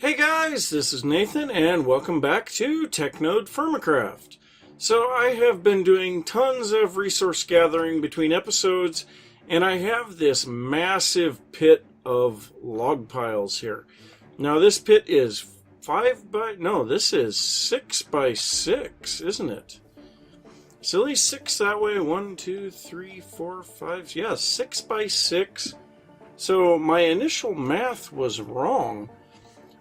Hey guys, this is Nathan and welcome back to TechNodeFirmaCraft. So I have been doing tons of resource gathering between episodes and I have this massive pit of log piles here. Now this pit is 6 by 6, isn't it? It's at least 6 that way. 1, 2, 3, 4, 5, yeah, 6 by 6. So my initial math was wrong.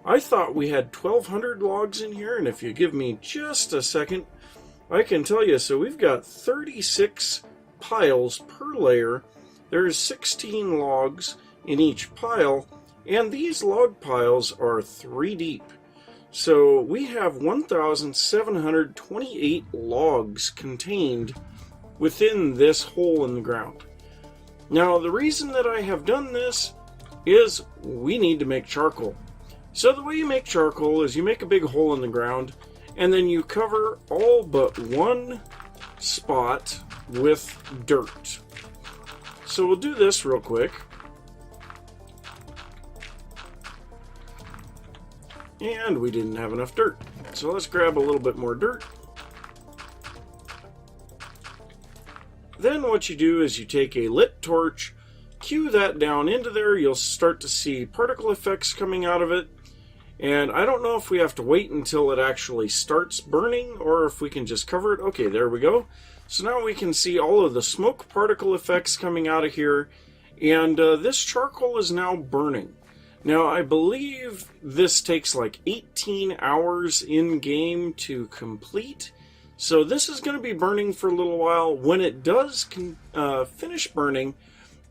I thought we had 1,200 logs in here, and if you give me just a second, I can tell you. So we've got 36 piles per layer. There's 16 logs in each pile, and these log piles are 3 deep. So we have 1,728 logs contained within this hole in the ground. Now, the reason that I have done this is we need to make charcoal. So the way you make charcoal is you make a big hole in the ground and then you cover all but one spot with dirt. So we'll do this real quick. And we didn't have enough dirt. So let's grab a little bit more dirt. Then what you do is you take a lit torch, cue that down into there. You'll start to see particle effects coming out of it. And I don't know if we have to wait until it actually starts burning or if we can just cover it. Okay, there we go. So now we can see all of the smoke particle effects coming out of here. And this charcoal is now burning. Now, I believe this takes like 18 hours in-game to complete. So this is going to be burning for a little while. When it does finish burning,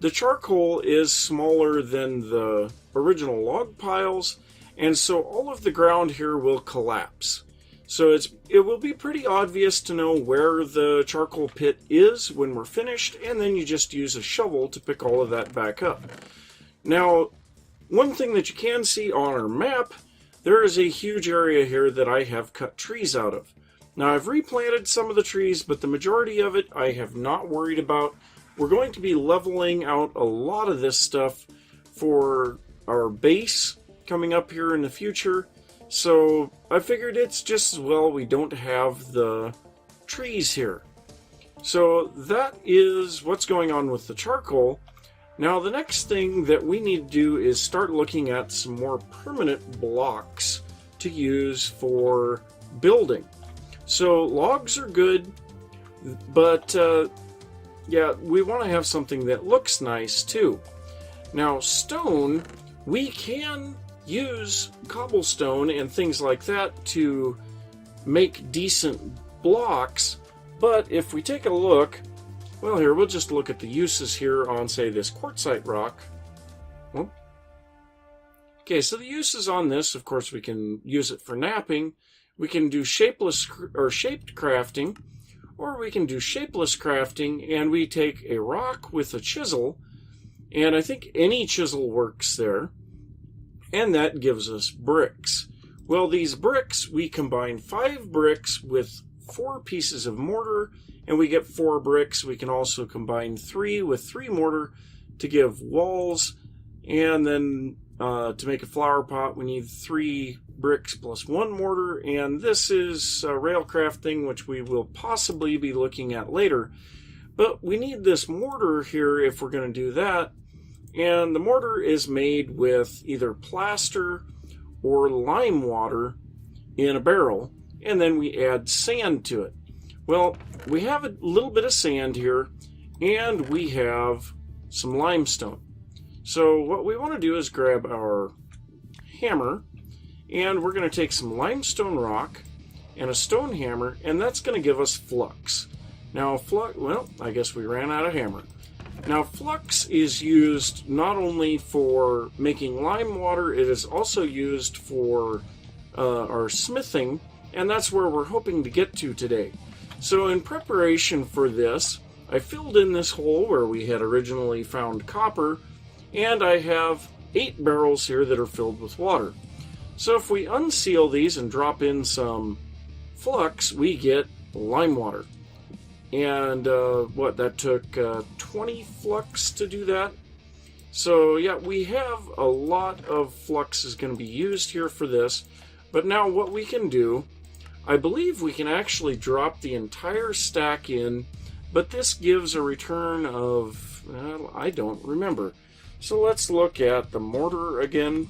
the charcoal is smaller than the original log piles. And so all of the ground here will collapse. So it will be pretty obvious to know where the charcoal pit is when we're finished, and then you just use a shovel to pick all of that back up. Now, one thing that you can see on our map, there is a huge area here that I have cut trees out of. Now, I've replanted some of the trees, but the majority of it I have not worried about. We're going to be leveling out a lot of this stuff for our base coming up here in the future, so I figured it's just as well we don't have the trees here. So that is what's going on with the charcoal. Now the next thing that we need to do is start looking at some more permanent blocks to use for building. So logs are good, but yeah, we want to have something that looks nice too. Now stone, we can use cobblestone and things like that to make decent blocks, but if we take a look, well, here, we'll just look at the uses here on, say, this quartzite rock. Oh. Okay, so the uses on this, of course, we can use it for knapping. We can do shapeless or shaped crafting, or we can do shapeless crafting, and we take a rock with a chisel, and I think any chisel works there. And that gives us bricks. Well, these bricks, we combine 5 bricks with 4 pieces of mortar, and we get 4 bricks. We can also combine 3 with 3 mortar to give walls. And then to make a flower pot, we need 3 bricks plus 1 mortar. And this is rail crafting, which we will possibly be looking at later. But we need this mortar here if we're going to do that. And the mortar is made with either plaster or lime water in a barrel, and then we add sand to it. Well, we have a little bit of sand here, and we have some limestone. So what we want to do is grab our hammer, and we're going to take some limestone rock and a stone hammer, and that's going to give us flux. Now, well, I guess we ran out of hammer. Now, flux is used not only for making lime water, it is also used for our smithing, and that's where we're hoping to get to today. So in preparation for this, I filled in this hole where we had originally found copper, and I have 8 barrels here that are filled with water. So if we unseal these and drop in some flux, we get lime water. And that took 20 flux to do that. So yeah, we have a lot of flux is going to be used here for this. But now what we can do, I believe we can actually drop the entire stack in, but this gives a return of, well, I don't remember. So let's look at the mortar again.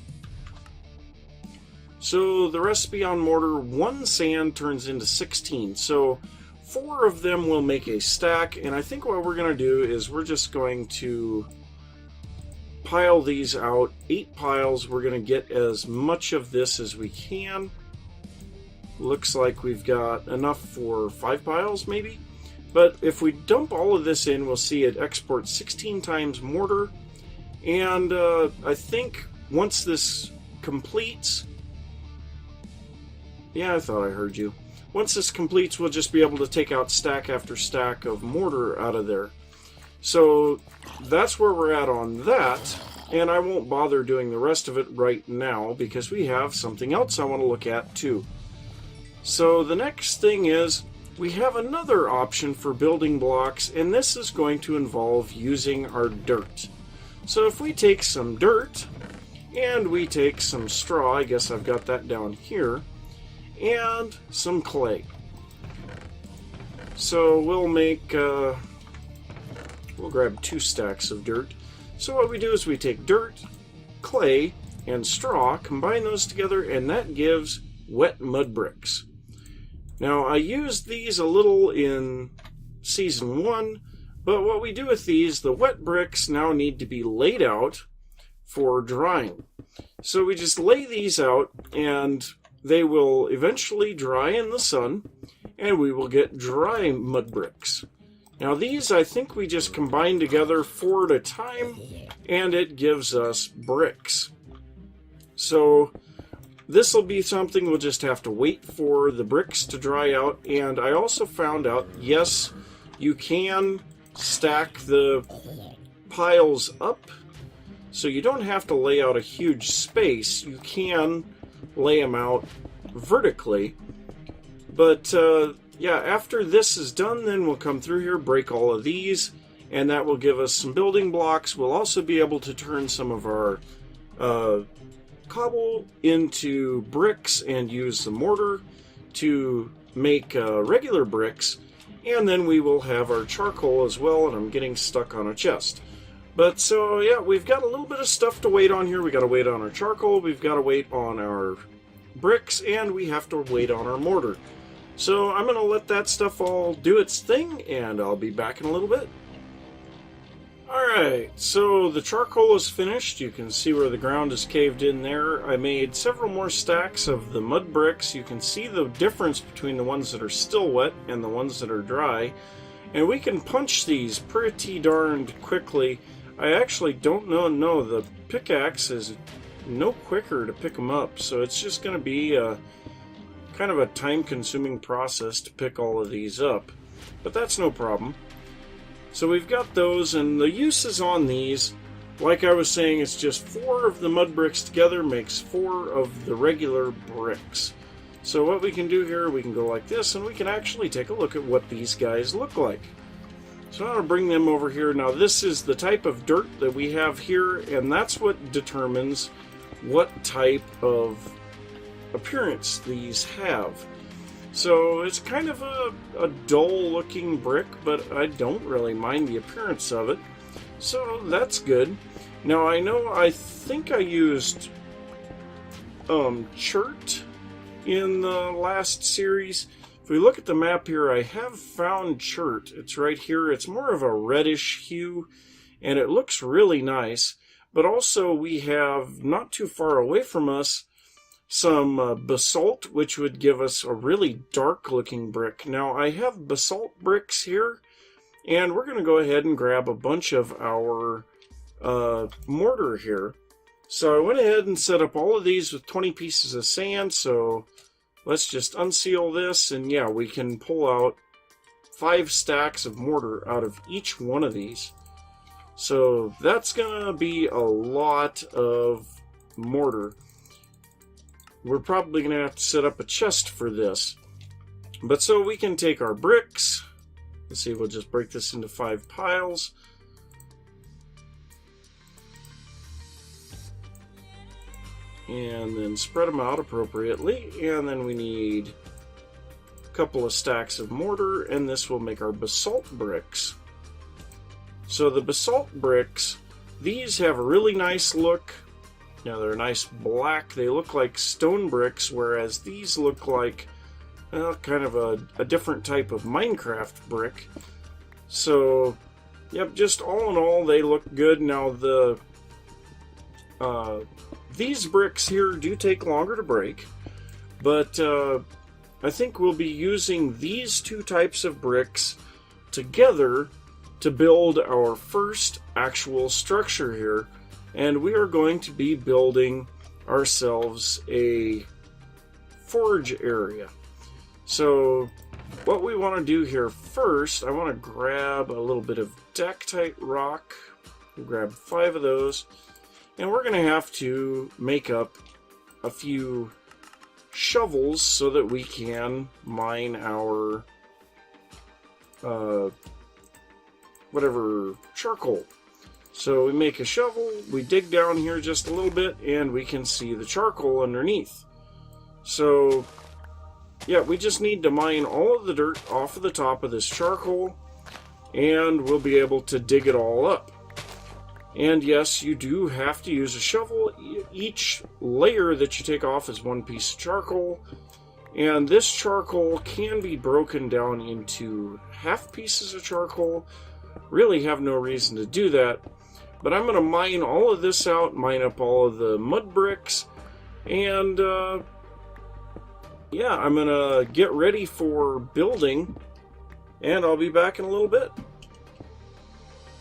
So the recipe on mortar, 1 sand turns into 16. So 4 of them will make a stack, and I think what we're going to do is we're just going to pile these out. 8 piles. We're going to get as much of this as we can. Looks like we've got enough for 5 piles maybe. But if we dump all of this in, we'll see it exports 16 times mortar. And I think once this completes... Yeah, I thought I heard you. Once this completes, we'll just be able to take out stack after stack of mortar out of there. So that's where we're at on that. And I won't bother doing the rest of it right now because we have something else I want to look at too. So the next thing is we have another option for building blocks, and this is going to involve using our dirt. So if we take some dirt and we take some straw, I guess I've got that down here, and some clay. So we'll make, we'll grab 2 stacks of dirt. So what we do is we take dirt, clay, and straw, combine those together, and that gives wet mud bricks. Now I used these a little in Season 1, but what we do with these, the wet bricks now need to be laid out for drying. So we just lay these out, and they will eventually dry in the sun, and we will get dry mud bricks. Now these, I think we just combine together 4 at a time, and it gives us bricks. So this will be something we'll just have to wait for the bricks to dry out. And I also found out, yes, you can stack the piles up, so you don't have to lay out a huge space. You can lay them out vertically. But yeah, after this is done, then we'll come through here, break all of these, and that will give us some building blocks. We'll also be able to turn some of our cobble into bricks and use the mortar to make regular bricks, and then we will have our charcoal as well. And I'm getting stuck on a chest. But so yeah, we've got a little bit of stuff to wait on here. We got to wait on our charcoal, we've got to wait on our bricks, and we have to wait on our mortar. So I'm going to let that stuff all do its thing, and I'll be back in a little bit. Alright, so the charcoal is finished. You can see where the ground is caved in there. I made several more stacks of the mud bricks. You can see the difference between the ones that are still wet and the ones that are dry. And we can punch these pretty darned quickly. I actually don't know, the pickaxe is no quicker to pick them up, so it's just going to be kind of a time-consuming process to pick all of these up. But that's no problem. So we've got those, and the uses on these, like I was saying, it's just 4 of the mud bricks together makes 4 of the regular bricks. So what we can do here, we can go like this, and we can actually take a look at what these guys look like. So I'm going to bring them over here. Now this is the type of dirt that we have here, and that's what determines what type of appearance these have. So it's kind of a dull looking brick, but I don't really mind the appearance of it. So that's good. Now I think I used chert in the last series. If we look at the map here, I have found chert. It's right here. It's more of a reddish hue, and it looks really nice. But also we have, not too far away from us, some basalt, which would give us a really dark looking brick. Now I have basalt bricks here, and we're going to go ahead and grab a bunch of our mortar here. So I went ahead and set up all of these with 20 pieces of sand. So let's just unseal this, and yeah, we can pull out 5 stacks of mortar out of each one of these. So that's going to be a lot of mortar. We're probably going to have to set up a chest for this. But so we can take our bricks. Let's see, we'll just break this into 5 piles. and then spread them out appropriately. And then we need a couple of stacks of mortar, and this will make our basalt bricks. So the basalt bricks, these have a really nice look. Now they're nice black. They look like stone bricks, whereas these look like kind of a different type of Minecraft brick. So, yep, just all in all, they look good. Now these bricks here do take longer to break, but I think we'll be using these two types of bricks together to build our first actual structure here. And we are going to be building ourselves a forge area. So what we want to do here first, I want to grab a little bit of Dactite rock. We'll grab 5 of those. And we're going to have to make up a few shovels so that we can mine our whatever charcoal. So we make a shovel, we dig down here just a little bit, and we can see the charcoal underneath. So, yeah, we just need to mine all of the dirt off of the top of this charcoal, and we'll be able to dig it all up. And yes, you do have to use a shovel. Each layer that you take off is one piece of charcoal, and this charcoal can be broken down into half pieces of charcoal. Really have no reason to do that. But I'm going to mine all of this out, mine up all of the mud bricks, and yeah, I'm going to get ready for building, and I'll be back in a little bit.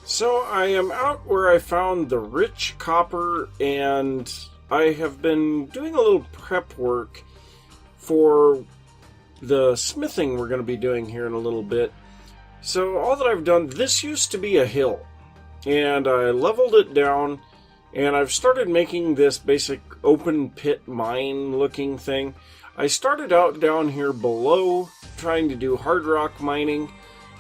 So I am out where I found the rich copper, and I have been doing a little prep work for the smithing we're going to be doing here in a little bit. So all that I've done, this used to be a hill, and I leveled it down, and I've started making this basic open pit mine looking thing. I started out down here below trying to do hard rock mining,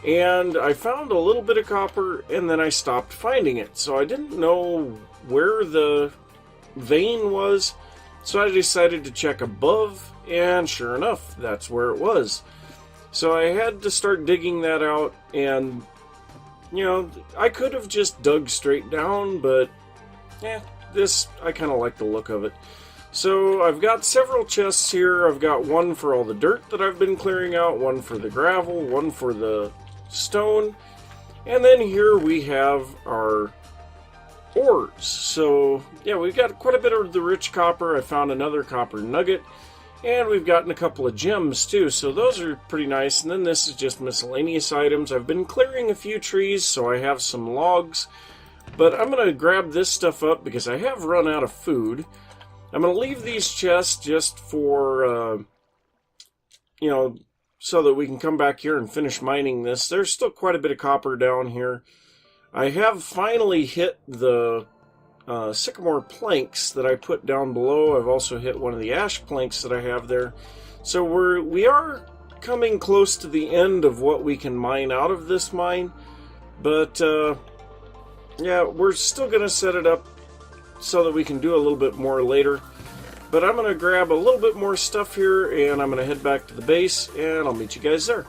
and I found a little bit of copper, and then I stopped finding it. So I didn't know where the vein was, so I decided to check above, and sure enough, that's where it was. So I had to start digging that out, and you know, I could have just dug straight down, but this, I kind of like the look of it. So I've got several chests here. I've got one for all the dirt that I've been clearing out, one for the gravel, one for the stone, and then here we have our ores. So yeah, we've got quite a bit of the rich copper. I found another copper nugget, and we've gotten a couple of gems too, so those are pretty nice. And then this is just miscellaneous items. I've been clearing a few trees, so I have some logs. But I'm going to grab this stuff up because I have run out of food. I'm going to leave these chests just for, you know, so that we can come back here and finish mining this. There's still quite a bit of copper down here. I have finally hit the sycamore planks that I put down below. I've also hit one of the ash planks that I have there. So we are coming close to the end of what we can mine out of this mine. But yeah, we're still going to set it up so that we can do a little bit more later. But I'm going to grab a little bit more stuff here, and I'm going to head back to the base, and I'll meet you guys there.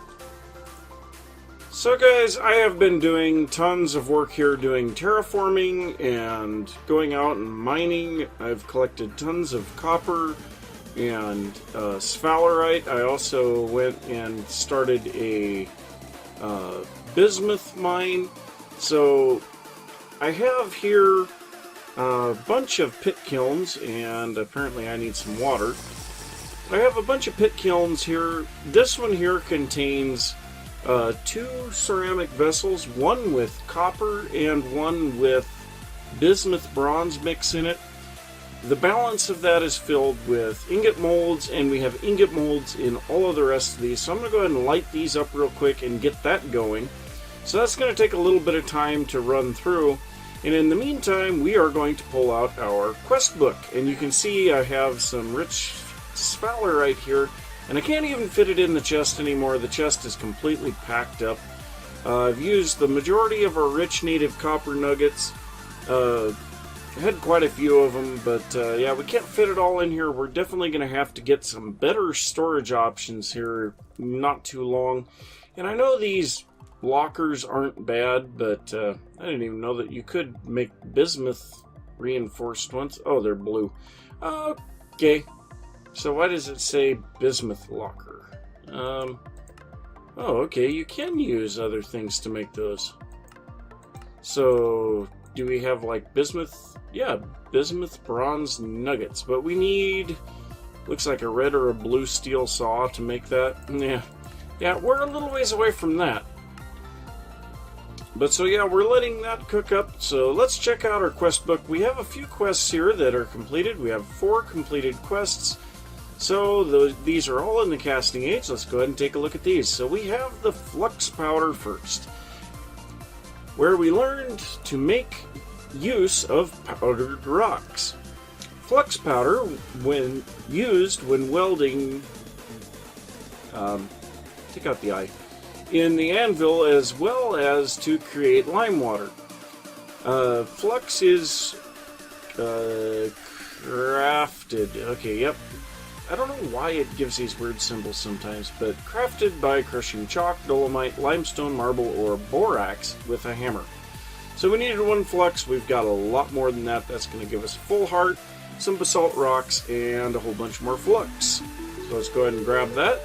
So guys, I have been doing tons of work here doing terraforming and going out and mining. I've collected tons of copper and sphalerite. I also went and started a bismuth mine. So I have here a bunch of pit kilns, and apparently I need some water. I have a bunch of pit kilns here. This one here contains 2 ceramic vessels, one with copper and one with bismuth bronze mix in it. The balance of that is filled with ingot molds, and we have ingot molds in all of the rest of these. So I'm going to go ahead and light these up real quick and get that going. So that's going to take a little bit of time to run through. And in the meantime, we are going to pull out our quest book. And you can see I have some rich sphalerite here. And I can't even fit it in the chest anymore. The chest is completely packed up. I've used the majority of our rich native copper nuggets. had quite a few of them, but yeah, we can't fit it all in here. We're definitely going to have to get some better storage options here not too long. And I know these lockers aren't bad, but I didn't even know that you could make bismuth reinforced ones. Oh, they're blue. Okay, so why does it say bismuth locker? Oh, okay, you can use other things to make those. So, do we have like bismuth? Yeah, bismuth bronze nuggets, but we need, looks like a red or a blue steel saw to make that. Yeah, we're a little ways away from that. But so yeah, we're letting that cook up. So let's check out our quest book. We have a few quests here that are completed. We have 4 completed quests. So these are all in the casting age. Let's go ahead and take a look at these. So we have the flux powder first, where we learned to make use of powdered rocks. Flux powder, when used when welding, take out the eye, in the anvil, as well as to create lime water. Flux is crafted. Okay, yep. I don't know why it gives these weird symbols sometimes, but crafted by crushing chalk, dolomite, limestone, marble, or borax with a hammer. So we needed 1 flux. We've got a lot more than that. That's going to give us a full heart, some basalt rocks, and a whole bunch more flux. So let's go ahead and grab that.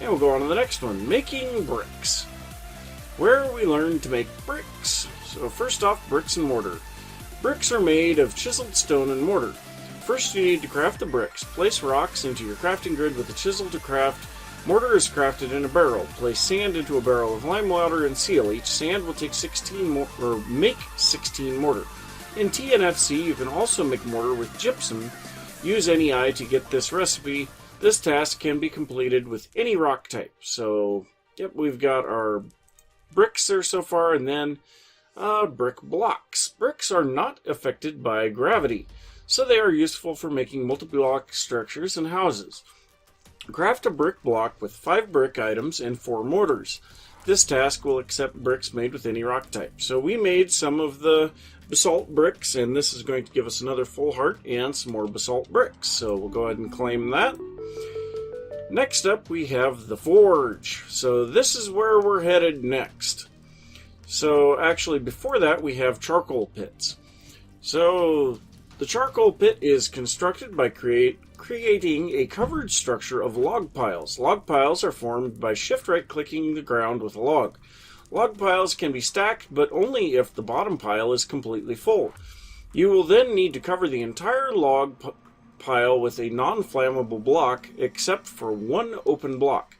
And we'll go on to the next one, making bricks, where we learn to make bricks. So first off, bricks and mortar. Bricks are made of chiseled stone and mortar. First you need to craft the bricks. Place rocks into your crafting grid with a chisel to craft. Mortar is crafted in a barrel. Place sand into a barrel of lime water and seal. Each sand will take 16 make 16 mortar. In TNFC you can also make mortar with gypsum. Use any eye to get this recipe. This task can be completed with any rock type. So, yep, we've got our bricks there so far, and then brick blocks. Bricks are not affected by gravity, so they are useful for making multi-block structures and houses. Craft a brick block with 5 brick items and 4 mortars. This task will accept bricks made with any rock type. So we made some of the basalt bricks, and this is going to give us another full heart and some more basalt bricks. So we'll go ahead and claim that. Next up, we have the forge. So this is where we're headed next. So actually, before that, we have charcoal pits. So the charcoal pit is constructed by creating a covered structure of log piles. Log piles are formed by shift right-clicking the ground with a log. Log piles can be stacked, but only if the bottom pile is completely full. You will then need to cover the entire log pile with a non-flammable block, except for one open block.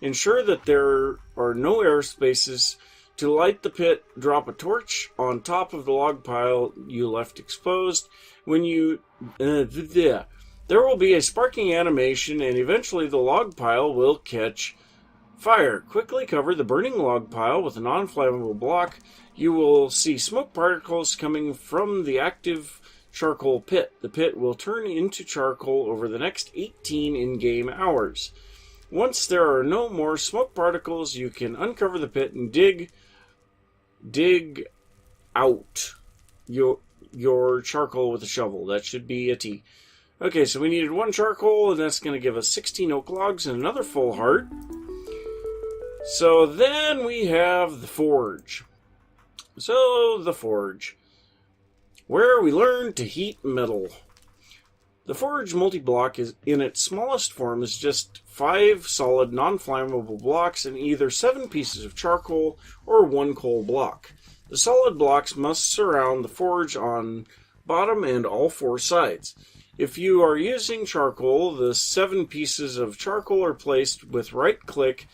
Ensure that there are no air spaces. To light the pit, drop a torch on top of the log pile you left exposed. When you... there will be a sparking animation, and eventually the log pile will catch fire. Quickly cover the burning log pile with a non-flammable block. You will see smoke particles coming from the active charcoal pit. The pit will turn into charcoal over the next 18 in-game hours. Once there are no more smoke particles, you can uncover the pit and dig out your charcoal with a shovel. That should be a T. Okay, so we needed 1 charcoal, and that's going to give us 16 oak logs and another full heart. So then we have the forge. So, the forge, where we learn to heat metal. The forge multi-block is in its smallest form is just 5 solid non-flammable blocks and either 7 pieces of charcoal or 1 coal block. The solid blocks must surround the forge on bottom and all 4 sides. If you are using charcoal, the 7 pieces of charcoal are placed with right-click.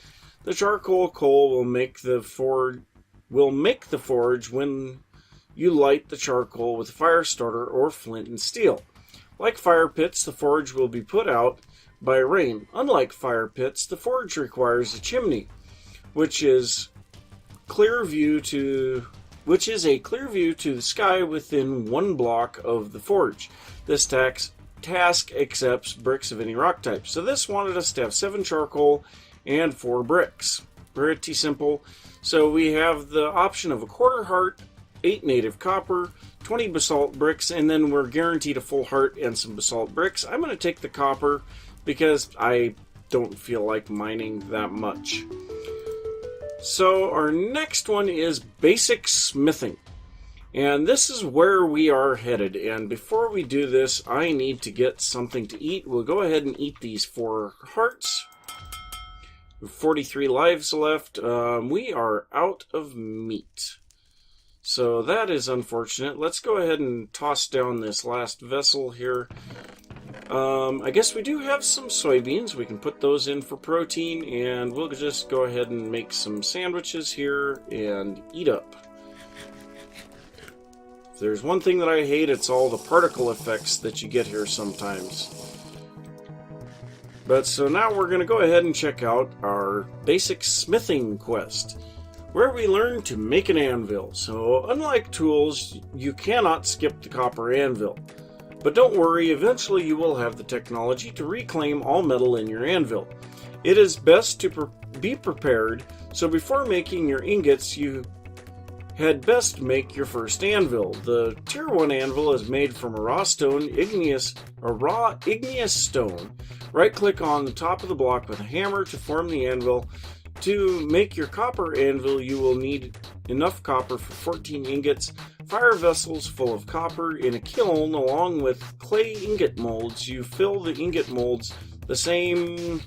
The charcoal coal will make the forge when you light the charcoal with a fire starter or flint and steel. Like fire pits, the forge will be put out by rain. Unlike fire pits, the forge requires a chimney, which is a clear view to the sky within 1 block of the forge. This task accepts bricks of any rock type. So this wanted us to have 7 charcoal and 4 bricks. Pretty simple. So we have the option of a quarter heart, 8 native copper, 20 basalt bricks, and then we're guaranteed a full heart and some basalt bricks. I'm going to take the copper because I don't feel like mining that much. So our next one is basic smithing. And this is where we are headed. And before we do this, I need to get something to eat. We'll go ahead and eat these 4 hearts. 43 lives left. We are out of meat. So that is unfortunate. Let's go ahead and toss down this last vessel here. I guess we do have some soybeans. We can put those in for protein, and we'll just go ahead and make some sandwiches here and eat up. If there's one thing that I hate, it's all the particle effects that you get here sometimes. But so now we're going to go ahead and check out our basic smithing quest, where we learn to make an anvil. So unlike tools, you cannot skip the copper anvil. But don't worry, eventually you will have the technology to reclaim all metal in your anvil. It is best to be prepared, so before making your ingots, you had best make your first anvil. The Tier 1 anvil is made from a raw igneous stone. Right-click on the top of the block with a hammer to form the anvil. To make your copper anvil, you will need enough copper for 14 ingots, fire vessels full of copper in a kiln along with clay ingot molds. You fill the ingot molds the same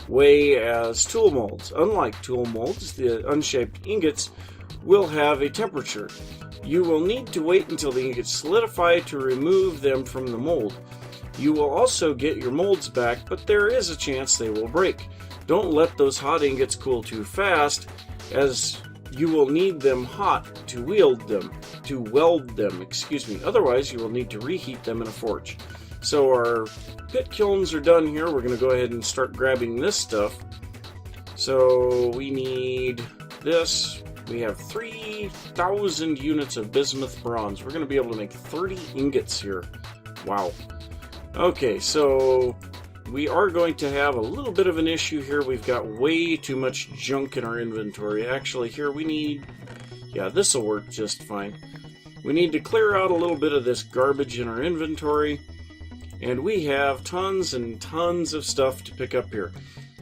way as tool molds. Unlike tool molds, the unshaped ingots will have a temperature. You will need to wait until the ingots solidify to remove them from the mold. You will also get your molds back, but there is a chance they will break. Don't let those hot ingots cool too fast, as you will need them hot to weld them. Otherwise, you will need to reheat them in a forge. So our pit kilns are done here. We're going to go ahead and start grabbing this stuff. So we need this. We have 3,000 units of bismuth bronze. We're going to be able to make 30 ingots here. Wow. Okay, so we are going to have a little bit of an issue here. We've got way too much junk in our inventory. Actually, here we need... yeah, this will work just fine. We need to clear out a little bit of this garbage in our inventory. And we have tons and tons of stuff to pick up here.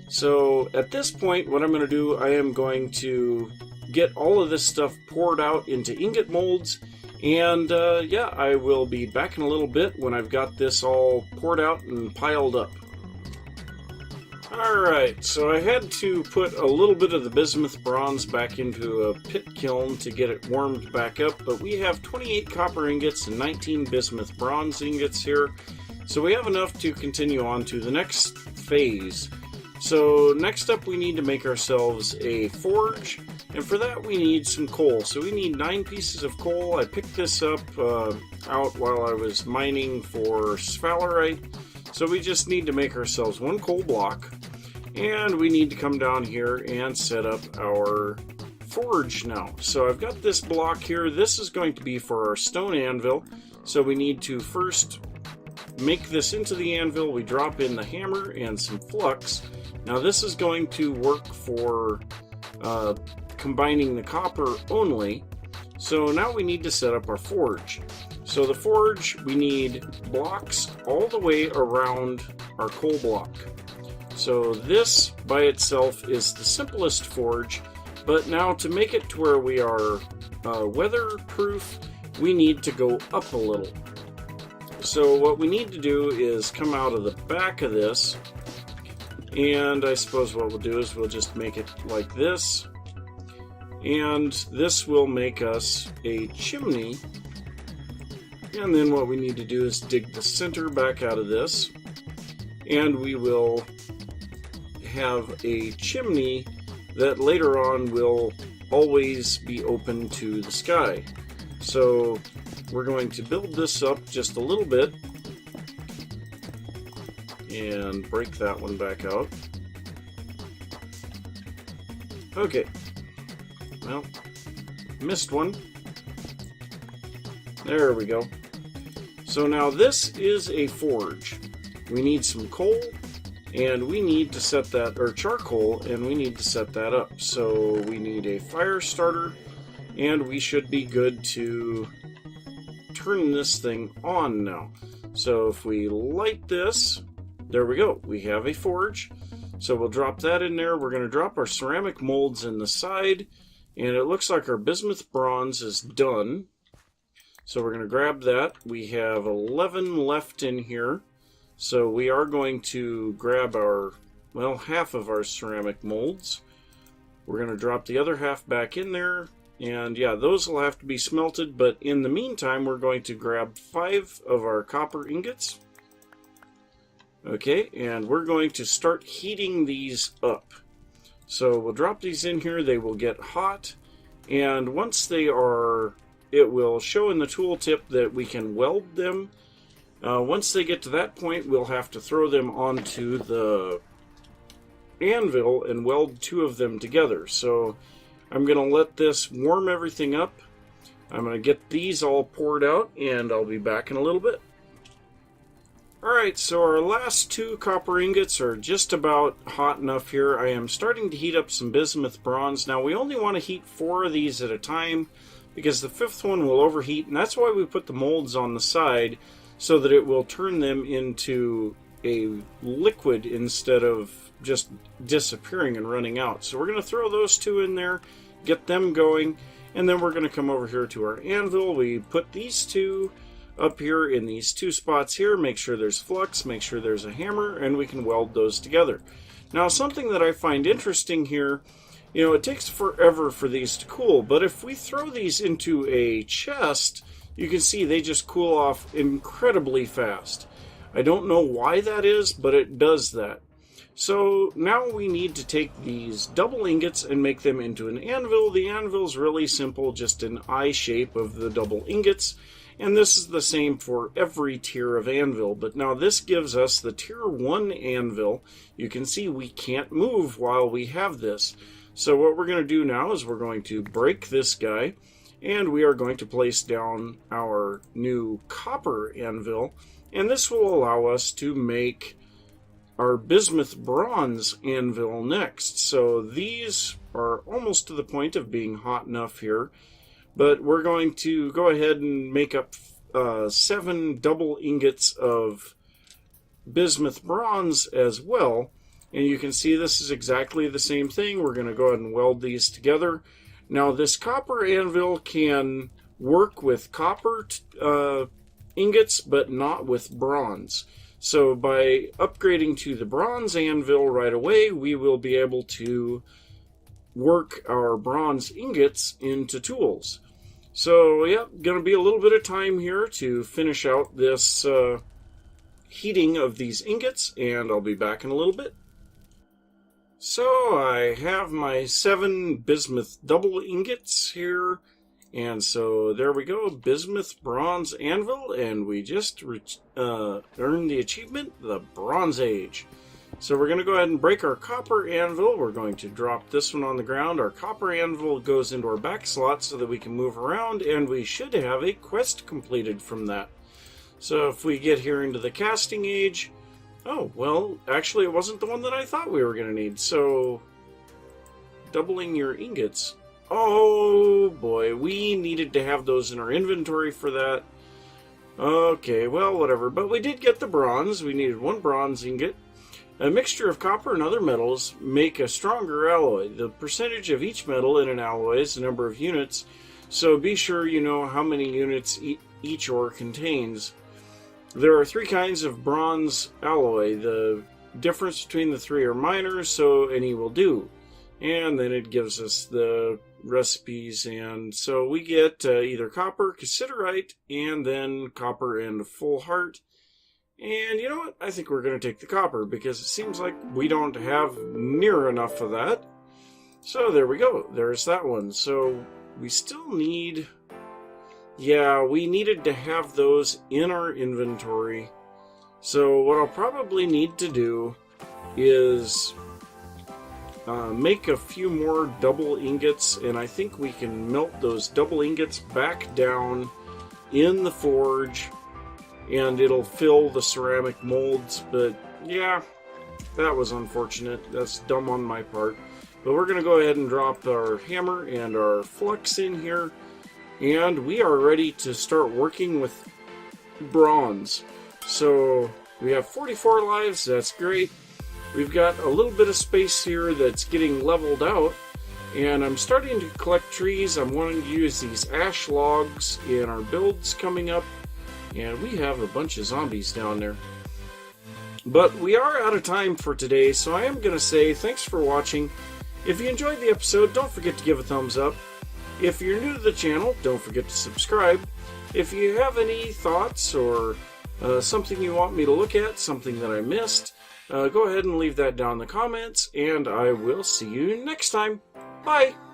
So at this point, what I'm going to do, I am going to get all of this stuff poured out into ingot molds. And yeah, I will be back in a little bit when I've got this all poured out and piled up. Alright, so I had to put a little bit of the bismuth bronze back into a pit kiln to get it warmed back up, but we have 28 copper ingots and 19 bismuth bronze ingots here, so we have enough to continue on to the next phase. So next up we need to make ourselves a forge, and for that we need some coal. So we need 9 pieces of coal. I picked this up out while I was mining for sphalerite. So we just need to make ourselves 1 coal block, and we need to come down here and set up our forge now. So I've got this block here. This is going to be for our stone anvil. So we need to first make this into the anvil. We drop in the hammer and some flux. Now this is going to work for combining the copper only. So now we need to set up our forge. So the forge, we need blocks all the way around our coal block. So this by itself is the simplest forge, but now to make it to where we are weatherproof, we need to go up a little. So what we need to do is come out of the back of this, and I suppose what we'll do is we'll just make it like this, and this will make us a chimney. And then what we need to do is dig the center back out of this, and we will have a chimney that later on will always be open to the sky. So we're going to build this up just a little bit and break that one back out. Okay, well, missed one. There we go. So now this is a forge. We need some coal, and we need to set that, or charcoal, and we need to set that up. So we need a fire starter, and we should be good to turn this thing on now. So if we light this, there we go. We have a forge. So we'll drop that in there. We're going to drop our ceramic molds in the side. And it looks like our bismuth bronze is done. So we're going to grab that. We have 11 left in here. So we are going to grab our, well, half of our ceramic molds. We're going to drop the other half back in there. And yeah, those will have to be smelted. But in the meantime, we're going to grab 5 of our copper ingots. Okay, and we're going to start heating these up. So we'll drop these in here. They will get hot. And once they are, it will show in the tooltip that we can weld them. Once they get to that point, we'll have to throw them onto the anvil and weld 2 of them together. So I'm going to let this warm everything up. I'm going to get these all poured out, and I'll be back in a little bit. Alright, so our last 2 copper ingots are just about hot enough here. I am starting to heat up some bismuth bronze. Now we only want to heat 4 of these at a time because the 5th one will overheat, and that's why we put the molds on the side, so that it will turn them into a liquid instead of just disappearing and running out. So we're going to throw those 2 in there, get them going, and then we're going to come over here to our anvil. We put these 2 up here in these 2 spots here, make sure there's flux, make sure there's a hammer, and we can weld those together. Now something that I find interesting here, you know, it takes forever for these to cool, but if we throw these into a chest, you can see they just cool off incredibly fast. I don't know why that is, but it does that. So now we need to take these double ingots and make them into an anvil. The anvil's really simple, just an eye shape of the double ingots. And this is the same for every tier of anvil, but now this gives us the tier 1 anvil. You can see we can't move while we have this. So what we're going to do now is we're going to break this guy, and we are going to place down our new copper anvil, and this will allow us to make our bismuth bronze anvil next. So these are almost to the point of being hot enough here. But we're going to go ahead and make up 7 double ingots of bismuth bronze as well. And you can see this is exactly the same thing. We're going to go ahead and weld these together. Now this copper anvil can work with copper ingots, but not with bronze. So by upgrading to the bronze anvil right away, we will be able to work our bronze ingots into tools. So, yeah, going to be a little bit of time here to finish out this heating of these ingots, and I'll be back in a little bit. So, I have my 7 bismuth double ingots here, and so there we go, bismuth bronze anvil, and we just earned the achievement, the Bronze Age. So we're going to go ahead and break our copper anvil. We're going to drop this one on the ground. Our copper anvil goes into our back slot so that we can move around, and we should have a quest completed from that. So if we get here into the casting age, oh, well, actually it wasn't the one that I thought we were going to need. So doubling your ingots. Oh boy, we needed to have those in our inventory for that. Okay, well, whatever. But we did get the bronze. We needed 1 bronze ingot. A mixture of copper and other metals make a stronger alloy. The percentage of each metal in an alloy is the number of units, so be sure you know how many units each ore contains. There are 3 kinds of bronze alloy. The difference between the 3 are minor, so any will do. And then it gives us the recipes, and so we get either copper, cassiterite, and then copper and full heart. And you know what? I think we're going to take the copper because it seems like we don't have near enough of that. So there we go. There's that one. So we still need... Yeah, we needed to have those in our inventory. So what I'll probably need to do is make a few more double ingots, and I think we can melt those double ingots back down in the forge, and it'll fill the ceramic molds. But yeah, that was unfortunate. That's dumb on my part. But we're going to go ahead and drop our hammer and our flux in here. and we are ready to start working with bronze. So we have 44 lives, that's great. We've got a little bit of space here that's getting leveled out, and I'm starting to collect trees. I'm wanting to use these ash logs in our builds coming up, and we have a bunch of zombies down there. But we are out of time for today, so I am going to say thanks for watching. If you enjoyed the episode, don't forget to give a thumbs up. If you're new to the channel, don't forget to subscribe. If you have any thoughts or something you want me to look at, something that I missed, go ahead and leave that down in the comments, and I will see you next time. Bye!